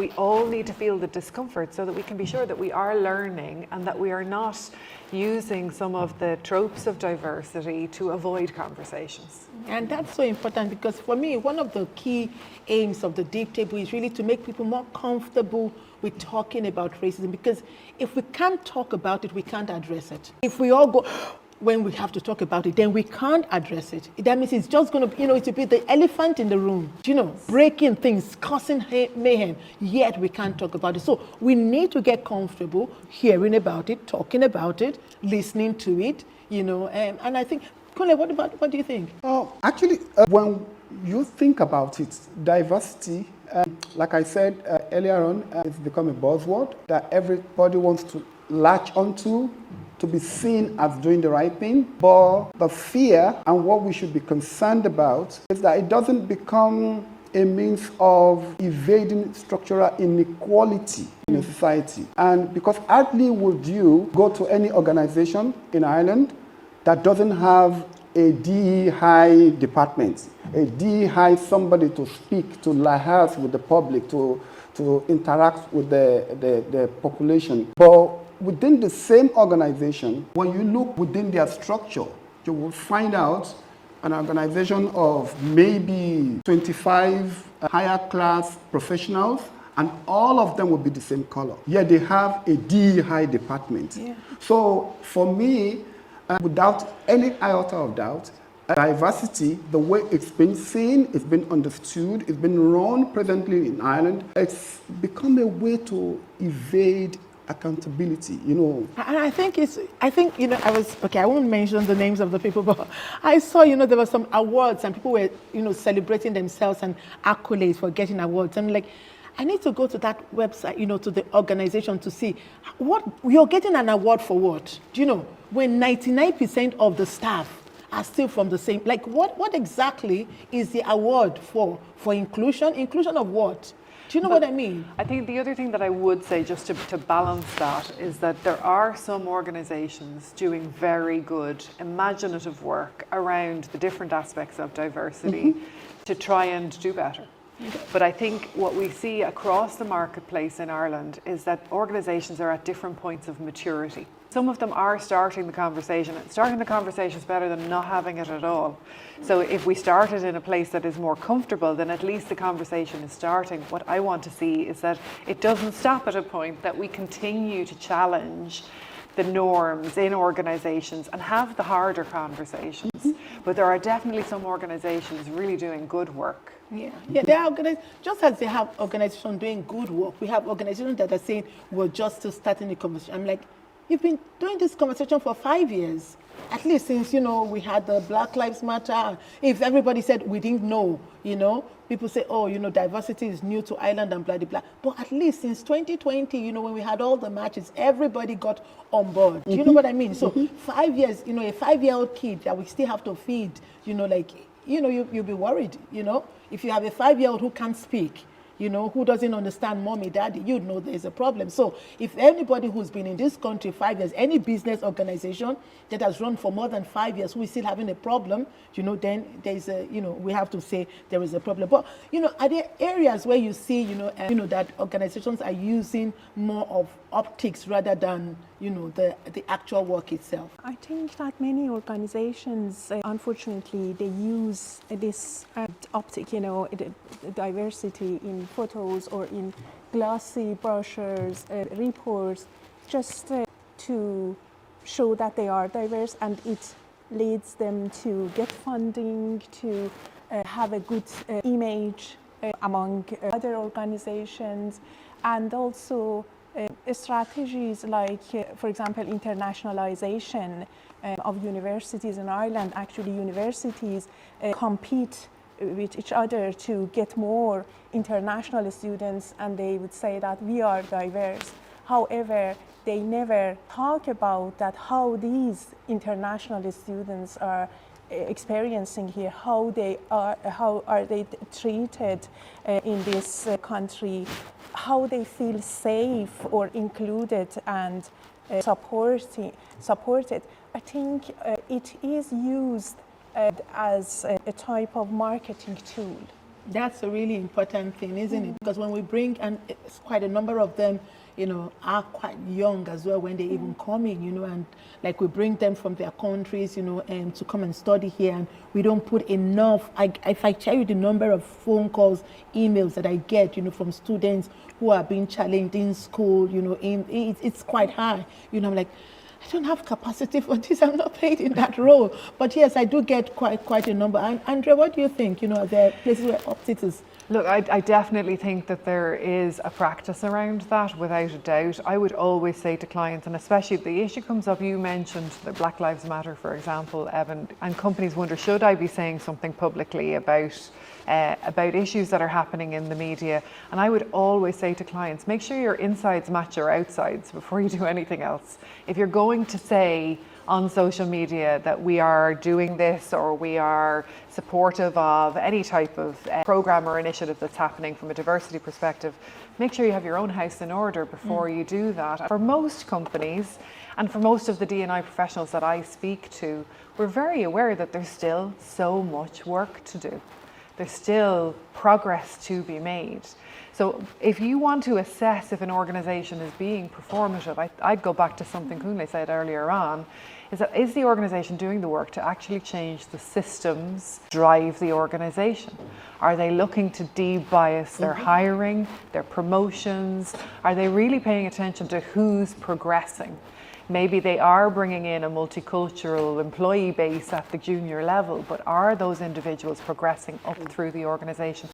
we all need to feel the discomfort so that we can be sure that we are learning and that we are not using some of the tropes of diversity to avoid conversations. And that's so important because for me, one of the key aims of the Deep Table is really to make people more comfortable with talking about racism, because if we can't talk about it, we can't address it. If we all go, when we have to talk about it, then we can't address it. That means it's just going to, it will be the elephant in the room, breaking things, causing mayhem, yet we can't talk about it. So we need to get comfortable hearing about it, talking about it, listening to it, and I think, Kule, what do you think? Actually, when you think about it, diversity, like I said earlier on, it's become a buzzword that everybody wants to latch onto, to be seen as doing the right thing. But the fear and what we should be concerned about is that it doesn't become a means of evading structural inequality in a society. And because hardly would you go to any organization in Ireland that doesn't have a DEI department, a DEI somebody to speak, to liaise with the public, to interact with the population. But within the same organization, when you look within their structure, you will find out an organization of maybe 25 higher class professionals, and all of them will be the same color. Yet they have a DEI department. Yeah. So for me, without any iota of doubt, diversity, the way it's been seen, it's been understood, it's been run presently in Ireland, it's become a way to evade accountability, And I think I won't mention the names of the people, but I saw, there were some awards and people were, celebrating themselves and accolades for getting awards. I'm like, I need to go to that website, to the organization to see what you're getting an award for what? When 99% of the staff are still from the same, like what exactly is the award for? For inclusion? Inclusion of what? Do you know what I mean? I think the other thing that I would say, just to balance that, is that there are some organizations doing very good imaginative work around the different aspects of diversity to try and do better. Okay. But I think what we see across the marketplace in Ireland is that organizations are at different points of maturity. Some of them are starting the conversation. Starting the conversation is better than not having it at all. So if we start it in a place that is more comfortable, then at least the conversation is starting. What I want to see is that it doesn't stop at a point, that we continue to challenge the norms in organizations and have the harder conversations. But there are definitely some organizations really doing good work. Yeah, they are just as they have organizations doing good work, we have organizations that are saying we're just still starting the conversation. I'm like, you've been doing this conversation for 5 years, at least since, we had the Black Lives Matter. If everybody said we didn't know, people say, diversity is new to Ireland and blah, blah, blah. But at least since 2020, when we had all the matches, everybody got on board. Do you know what I mean? So 5 years, a 5-year-old kid that we still have to feed, you'll be worried, If you have a 5-year-old who can't speak, who doesn't understand mommy, daddy, you'd know there's a problem. So if anybody who's been in this country 5 years, any business organization that has run for more than 5 years who is still having a problem, then there's we have to say there is a problem. But, are there areas where you see, that organizations are using more of optics rather than, the actual work itself? I think that many organizations, unfortunately, they use this optic, diversity in photos or in glossy brochures, reports, just to show that they are diverse, and it leads them to get funding, to have a good image among other organizations, and also strategies like, for example, internationalization of universities in Ireland. Actually, universities compete with each other to get more international students, and they would say that we are diverse. However, they never talk about that, how these international students are experiencing here, how are they treated in this country, how they feel safe or included and supported. I think it is used as a type of marketing tool. That's a really important thing, isn't it? Because when we bring, and it's quite a number of them, are quite young as well when they even come in, and like we bring them from their countries, to come and study here, and we don't put enough. If I tell you the number of phone calls, emails that I get, from students who are being challenged in school, it's quite high. I'm like, I don't have capacity for this. I'm not paid in that role. But yes, I do get quite a number. And Andrea, what do you think? Are there places where opt-its? Look, I definitely think that there is a practice around that, without a doubt. I would always say to clients, and especially if the issue comes up, you mentioned the Black Lives Matter, for example, Evan, and companies wonder, should I be saying something publicly about issues that are happening in the media? And I would always say to clients, make sure your insides match your outsides before you do anything else. If you're going to say on social media that we are doing this, or we are supportive of any type of program or initiative that's happening from a diversity perspective, make sure you have your own house in order before you do that. For most companies, and for most of the D&I professionals that I speak to, we're very aware that there's still so much work to do. There's still progress to be made. So if you want to assess if an organisation is being performative, I'd go back to something Kunle said earlier on, is the organisation doing the work to actually change the systems, drive the organisation? Are they looking to de-bias their hiring, their promotions? Are they really paying attention to who's progressing? Maybe they are bringing in a multicultural employee base at the junior level, but are those individuals progressing up through the organisation?